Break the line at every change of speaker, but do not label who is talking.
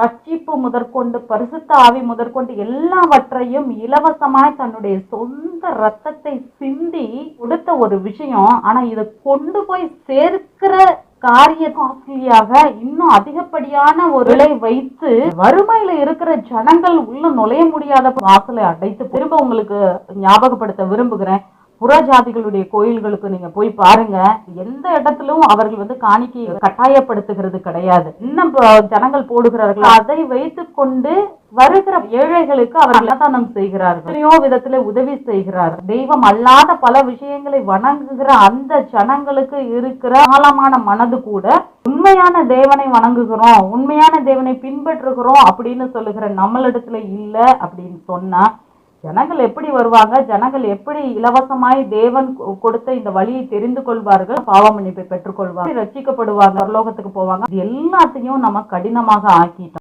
ரட்சிப்பு முதற்கொண்டு பரிசுத்த ஆவி முதற்கொண்டு எல்லாவற்றையும் இலவசமாய் தன்னுடைய சொந்த ரத்தத்தை சிந்தி கொடுத்த ஒரு விஷயம். ஆனா இதை கொண்டு போய் சேர்க்கிற காரிய காஸ்ட்லியாக இன்னும் அதிகப்படியான ஒரு விலை வைத்து வறுமையில இருக்கிற ஜனங்கள் உள்ள நுழைய முடியாத வாசலை அடைத்து திரும்ப உங்களுக்கு ஞாபகப்படுத்த விரும்புகிறேன். புறஜாதிகளுடைய கோயில்களுக்கு நீங்க போய் பாருங்க, எந்த இடத்திலும் அவர்கள் காணிக்கை கட்டாயப்படுத்துகிறது கிடையாது. இன்னும் ஜனங்கள் போடுகிறார்கள், அதை வைத்துக் கொண்டு வருகிற ஏழைகளுக்கு அவர் அன்னதானம் செய்கிறார்கள், எத்தனையோ விதத்துல உதவி செய்கிறார்கள். தெய்வம் அல்லாத பல விஷயங்களை வணங்குகிற அந்த ஜனங்களுக்கு இருக்கிற ஆழமான மனது கூட உண்மையான தேவனை வணங்குகிறோம், உண்மையான தேவனை பின்பற்றுகிறோம் அப்படின்னு சொல்லுகிற நம்மளிடத்துல இல்ல அப்படின்னு சொன்னா ஜனங்கள் எப்படி வருவாங்க? ஜனங்கள் எப்படி இலவசமாய் தேவன் கொடுத்த இந்த வழியை தெரிந்து கொள்வார்கள், பாவ மன்னிப்பை பெற்றுக்கொள்வார்கள், ரட்சிக்கப்படுவாங்க, பரலோகத்துக்கு போவாங்க? இது எல்லாத்தையும் நம்ம கடினமாக ஆக்கிட்டோம்.